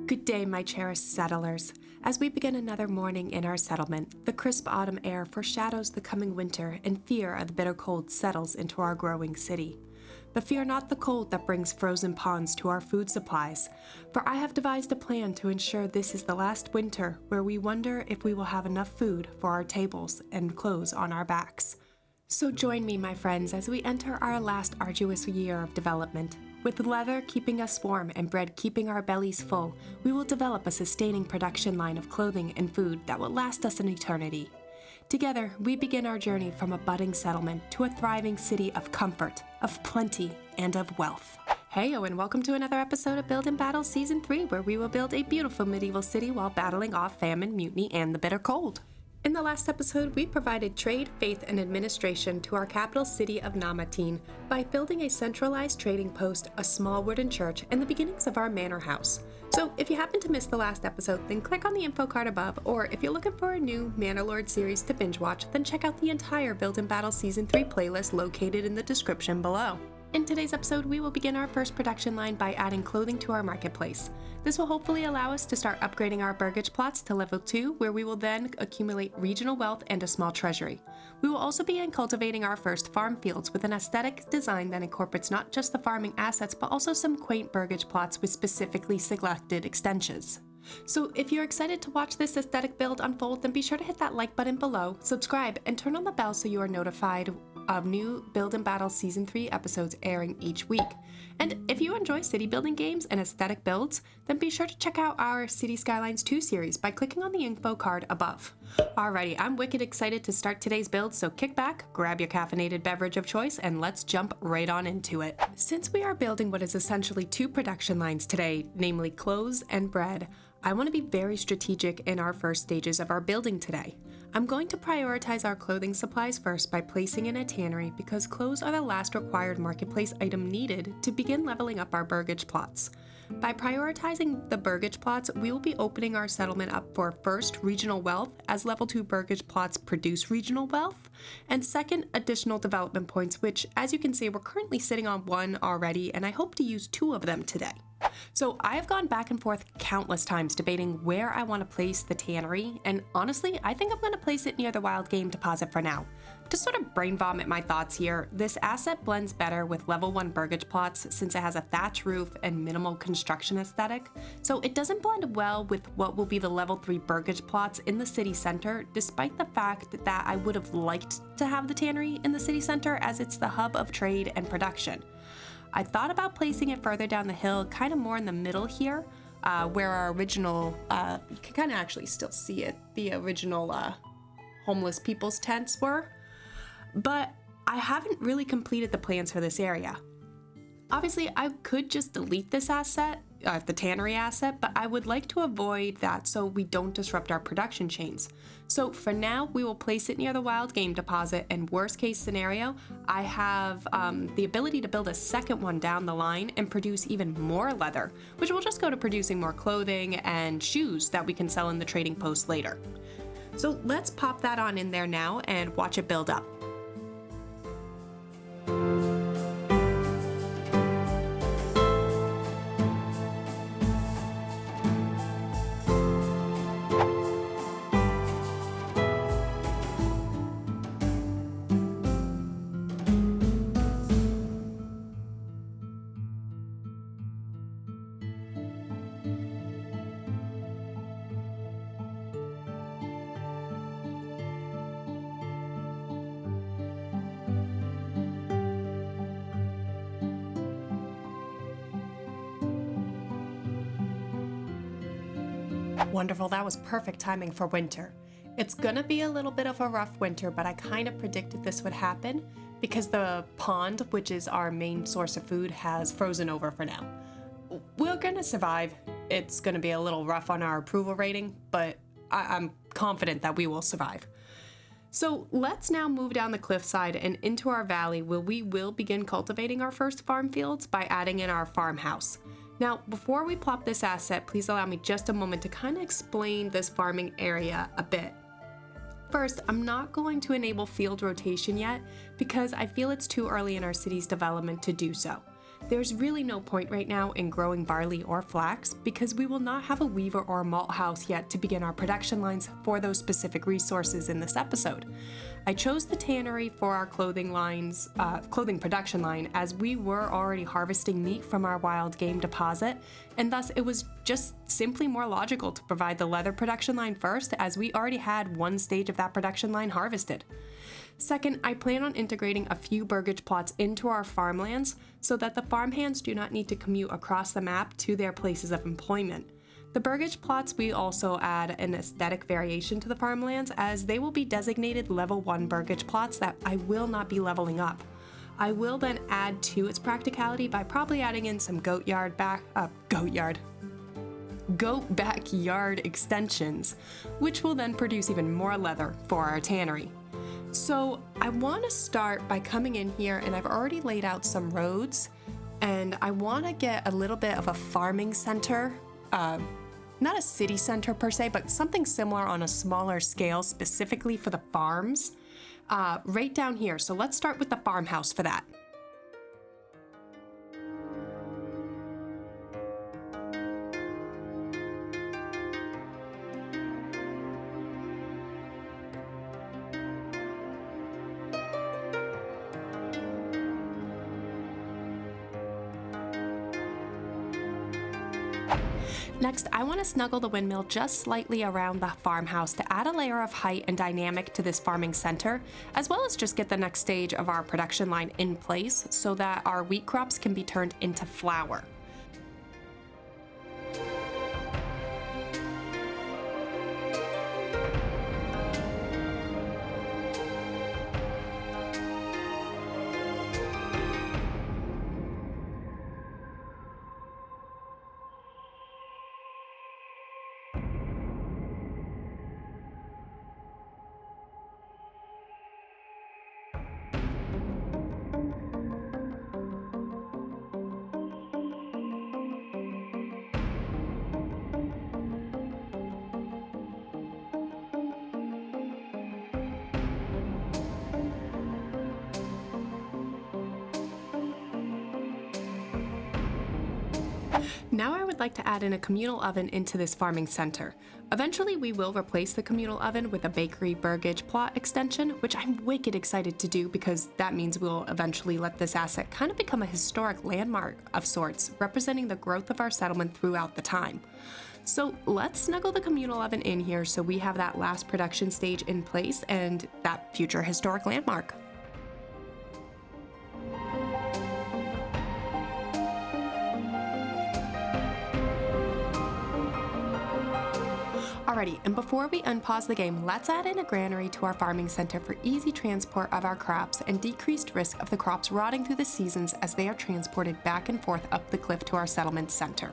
Good day, my cherished settlers. As we begin another morning in our settlement, the crisp autumn air foreshadows the coming winter, and fear of the bitter cold settles into our growing city. But fear not the cold that brings frozen ponds to our food supplies, for I have devised a plan to ensure this is the last winter where we wonder if we will have enough food for our tables and clothes on our backs. So join me, my friends, as we enter our last arduous year of development. With leather keeping us warm and bread keeping our bellies full, we will develop a sustaining production line of clothing and food that will last us an eternity. Together, we begin our journey from a budding settlement to a thriving city of comfort, of plenty, and of wealth. Heyo and welcome to another episode of Build&Battle Season 3, where we will build a beautiful medieval city while battling off famine, mutiny, and the bitter cold. In the last episode, we provided trade, faith, and administration to our capital city of Namatin by building a centralized trading post, a small wooden church, and the beginnings of our manor house. So if you happen to miss the last episode, then click on the info card above, or if you're looking for a new Manor Lords series to binge watch, then check out the entire Build&Battle Season 3 playlist located in the description below. In today's episode, we will begin our first production line by adding clothing to our marketplace. This will hopefully allow us to start upgrading our burgage plots to level 2, where we will then accumulate regional wealth and a small treasury. We will also begin cultivating our first farm fields with an aesthetic design that incorporates not just the farming assets, but also some quaint burgage plots with specifically selected extensions. So if you're excited to watch this aesthetic build unfold, then be sure to hit that like button below, subscribe, and turn on the bell so you are notified of new Build&Battle Season 3 episodes airing each week. And if you enjoy city building games and aesthetic builds, then be sure to check out our City Skylines 2 series by clicking on the info card above. Alrighty, I'm wicked excited to start today's build, so kick back, grab your caffeinated beverage of choice, and let's jump right on into it. Since we are building what is essentially 2 production lines today, namely clothes and bread, I want to be very strategic in our first stages of our building today. I'm going to prioritize our clothing supplies first by placing in a tannery because clothes are the last required marketplace item needed to begin leveling up our burgage plots. By prioritizing the burgage plots, we will be opening our settlement up for first, regional wealth, as level 2 burgage plots produce regional wealth, and second, additional development points, which, as you can see, we're currently sitting on 1 already, and I hope to use 2 of them today. So I have gone back and forth countless times debating where I want to place the tannery, and honestly, I think I'm going to place it near the wild game deposit for now. To sort of brain vomit my thoughts here, this asset blends better with level 1 burgage plots since it has a thatch roof and minimal construction aesthetic, so it doesn't blend well with what will be the level 3 burgage plots in the city center, despite the fact that I would have liked to have the tannery in the city center as it's the hub of trade and production. I thought about placing it further down the hill, kind of more in the middle here, where our original, you can kind of actually still see it, the original homeless people's tents were. But I haven't really completed the plans for this area. Obviously, I could just delete this asset, the tannery asset, but I would like to avoid that so we don't disrupt our production chains. So for now, we will place it near the wild game deposit, and worst case scenario, I have the ability to build a second one down the line and produce even more leather, which will just go to producing more clothing and shoes that we can sell in the trading post later. So let's pop that on in there now and watch it build up. Wonderful, that was perfect timing for winter. It's gonna be a little bit of a rough winter, but I kind of predicted this would happen because the pond, which is our main source of food, has frozen over for now. We're gonna survive. It's gonna be a little rough on our approval rating, but I'm confident that we will survive. So let's now move down the cliffside and into our valley where we will begin cultivating our first farm fields by adding in our farmhouse. Now, before we plop this asset, please allow me just a moment to kind of explain this farming area a bit. First, I'm not going to enable field rotation yet because I feel it's too early in our city's development to do so. There's really no point right now in growing barley or flax because we will not have a weaver or a malt house yet to begin our production lines for those specific resources in this episode. I chose the tannery for our clothing production line as we were already harvesting meat from our wild game deposit, and thus it was just simply more logical to provide the leather production line first as we already had one stage of that production line harvested. Second, I plan on integrating a few burgage plots into our farmlands so that the farmhands do not need to commute across the map to their places of employment. The burgage plots we also add an aesthetic variation to the farmlands as they will be designated level 1 burgage plots that I will not be leveling up. I will then add to its practicality by probably adding in some goat backyard extensions, which will then produce even more leather for our tannery. So I want to start by coming in here, and I've already laid out some roads, and I want to get a little bit of a farming center, not a city center per se, but something similar on a smaller scale specifically for the farms, right down here. So let's start with the farmhouse for that. Next, I want to snuggle the windmill just slightly around the farmhouse to add a layer of height and dynamic to this farming center, as well as just get the next stage of our production line in place so that our wheat crops can be turned into flour. Now I would like to add in a communal oven into this farming center. Eventually we will replace the communal oven with a bakery burgage plot extension, which I'm wicked excited to do because that means we'll eventually let this asset kind of become a historic landmark of sorts, representing the growth of our settlement throughout the time. So let's snuggle the communal oven in here so we have that last production stage in place and that future historic landmark. Alrighty, and before we unpause the game, let's add in a granary to our farming center for easy transport of our crops and decreased risk of the crops rotting through the seasons as they are transported back and forth up the cliff to our settlement center.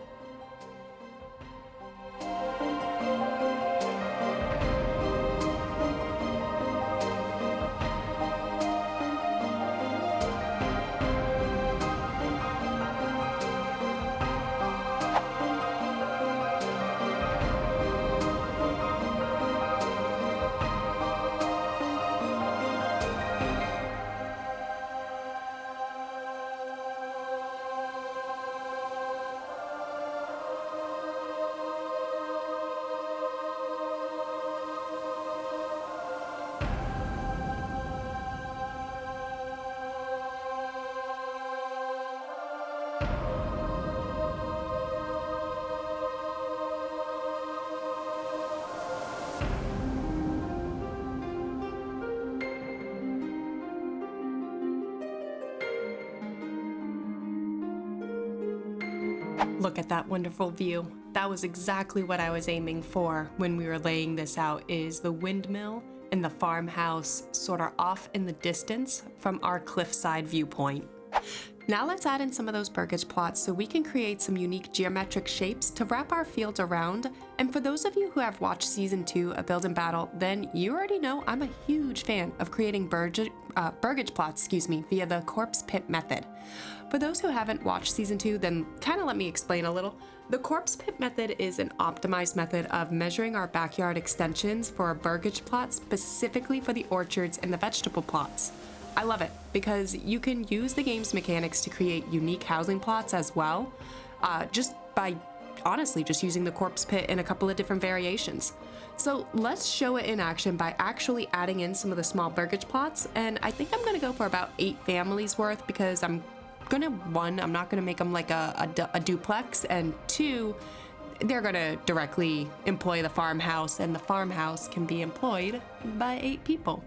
Look at that wonderful view. That was exactly what I was aiming for when we were laying this out, is the windmill and the farmhouse sort of off in the distance from our cliffside viewpoint. Now let's add in some of those burgage plots so we can create some unique geometric shapes to wrap our fields around. And for those of you who have watched season 2 of Build&Battle, then you already know I'm a huge fan of creating burgage plots via the corpse pit method. For those who haven't watched season 2, then kind of let me explain a little. The corpse pit method is an optimized method of measuring our backyard extensions for a burgage plot specifically for the orchards and the vegetable plots. I love it because you can use the game's mechanics to create unique housing plots as well, just by honestly just using the corpse pit in a couple of different variations. So let's show it in action by actually adding in some of the small burgage plots, and I think I'm gonna go for about 8 families worth because I'm not gonna make them like a duplex, and 2, they're gonna directly employ the farmhouse, and the farmhouse can be employed by 8 people.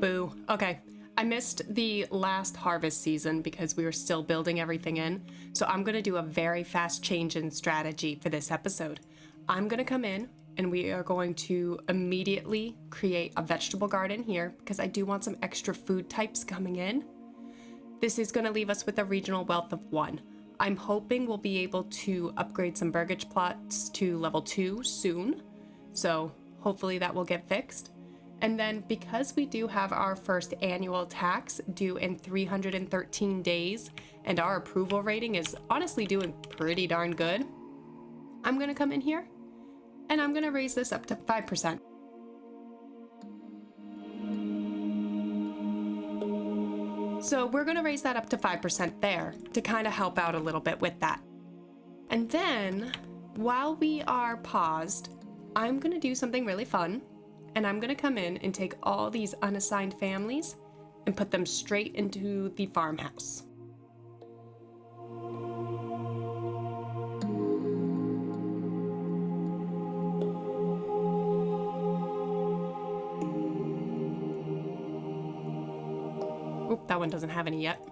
Boo. Okay, I missed the last harvest season because we were still building everything in, so I'm gonna do a very fast change in strategy for this episode. I'm gonna come in and we are going to immediately create a vegetable garden here because I do want some extra food types coming in. This is gonna leave us with a regional wealth of 1. I'm hoping we'll be able to upgrade some burgage plots to level 2 soon, so hopefully that will get fixed. And then because we do have our first annual tax due in 313 days, and our approval rating is honestly doing pretty darn good, I'm gonna come in here and I'm gonna raise this up to 5%. So we're gonna raise that up to 5% there to kind of help out a little bit with that. And then while we are paused, I'm gonna do something really fun. And I'm gonna come in and take all these unassigned families and put them straight into the farmhouse. Oop, that one doesn't have any yet.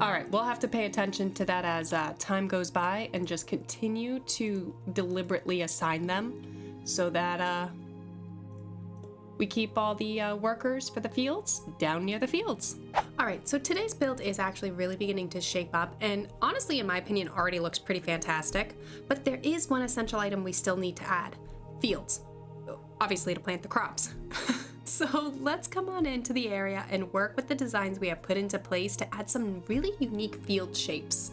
All right, we'll have to pay attention to that as time goes by and just continue to deliberately assign them so that we keep all the workers for the fields down near the fields. Alright, so today's build is actually really beginning to shape up, and honestly, in my opinion, already looks pretty fantastic. But there is one essential item we still need to add. Fields. Obviously to plant the crops. So let's come on into the area and work with the designs we have put into place to add some really unique field shapes.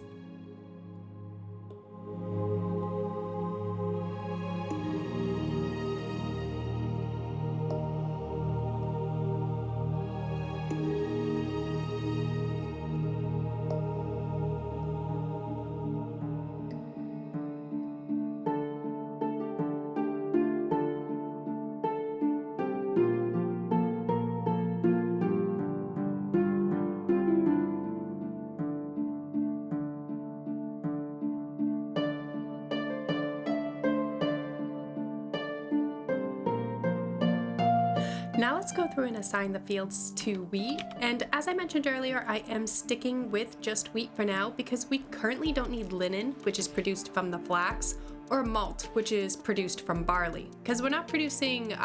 Now let's go through and assign the fields to wheat, and as I mentioned earlier, I am sticking with just wheat for now because we currently don't need linen, which is produced from the flax, or malt, which is produced from barley, because we're not producing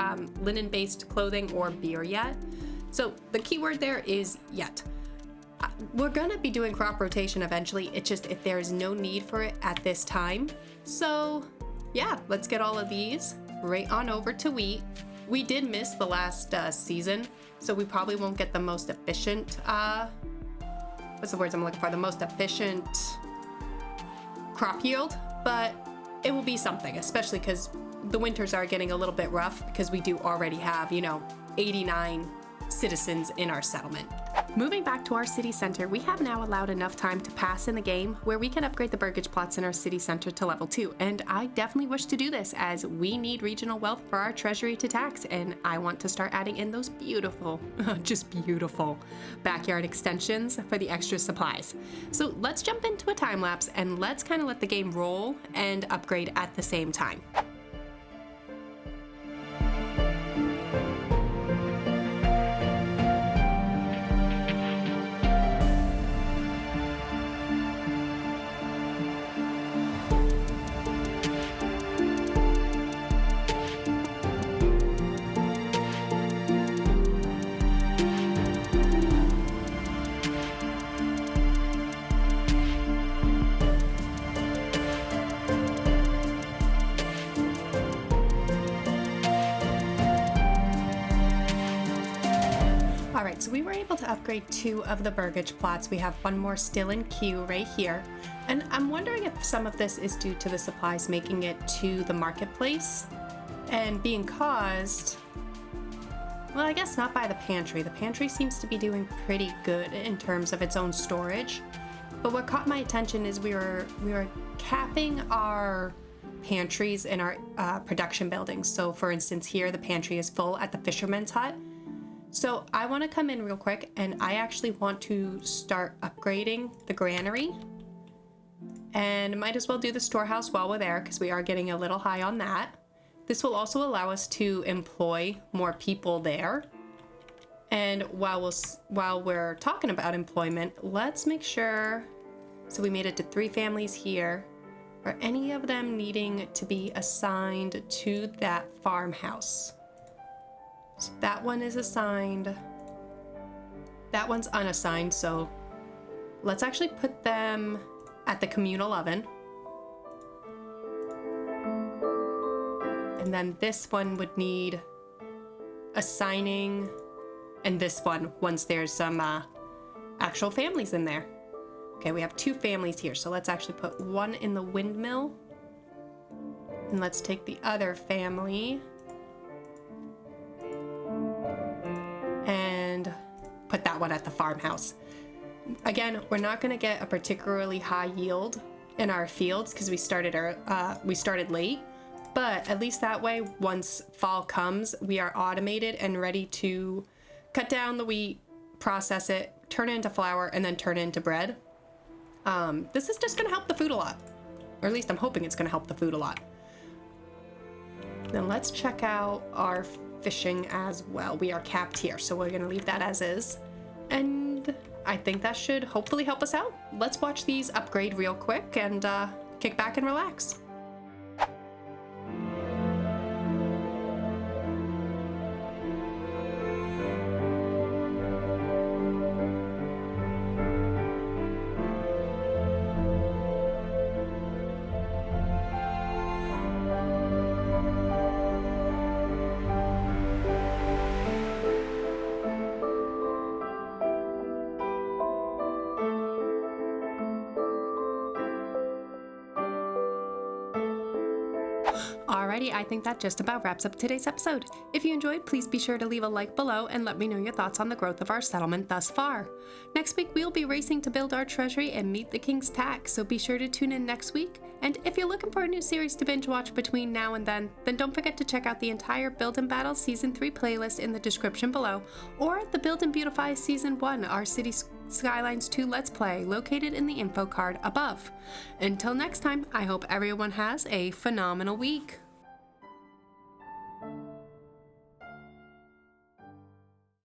linen-based clothing or beer yet. So the key word there is yet. We're gonna be doing crop rotation eventually, it's just if there is no need for it at this time. So yeah, let's get all of these right on over to wheat. We did miss the last season, so we probably won't get the most efficient, what's the words I'm looking for? The most efficient crop yield, but it will be something, especially because the winters are getting a little bit rough because we do already have, 89 citizens in our settlement. Moving back to our city center, we have now allowed enough time to pass in the game where we can upgrade the burgage plots in our city center to level 2, and I definitely wish to do this as we need regional wealth for our treasury to tax, and I want to start adding in those beautiful, just beautiful backyard extensions for the extra supplies. So let's jump into a time lapse and let's kind of let the game roll and upgrade at the same time. Alright, so we were able to upgrade 2 of the burgage plots. We have 1 more still in queue right here. And I'm wondering if some of this is due to the supplies making it to the marketplace and being caused, well, I guess not by the pantry. The pantry seems to be doing pretty good in terms of its own storage. But what caught my attention is we were capping our pantries in our production buildings. So for instance, here the pantry is full at the fisherman's hut. So I want to come in real quick and I actually want to start upgrading the granary, and might as well do the storehouse while we're there because we are getting a little high on that. This will also allow us to employ more people there. And while we're talking about employment, let's make sure, so we made it to 3 families here. Are any of them needing to be assigned to that farmhouse? So that one is assigned. That one's unassigned, so let's actually put them at the communal oven. And then this one would need assigning, and this one once there's some actual families in there. Okay, we have 2 families here, so let's actually put 1 in the windmill. And let's take the other family and put that one at the farmhouse. Again, we're not going to get a particularly high yield in our fields because we started late, but at least that way, once fall comes, we are automated and ready to cut down the wheat, process it, turn it into flour, and then turn it into bread. This is just going to help the food a lot, or at least I'm hoping it's going to help the food a lot. Then let's check out our fishing as well. We are capped here, so we're gonna leave that as is. And I think that should hopefully help us out. Let's watch these upgrade real quick and kick back and relax. Alrighty, I think that just about wraps up today's episode. If you enjoyed, please be sure to leave a like below and let me know your thoughts on the growth of our settlement thus far. Next week, we'll be racing to build our treasury and meet the King's tax, so be sure to tune in next week. And if you're looking for a new series to binge watch between now and then don't forget to check out the entire Build&Battle Season 3 playlist in the description below, or the Build and Beautify Season 1, our City Skylines 2 Let's Play, located in the info card above. Until next time, I hope everyone has a phenomenal week.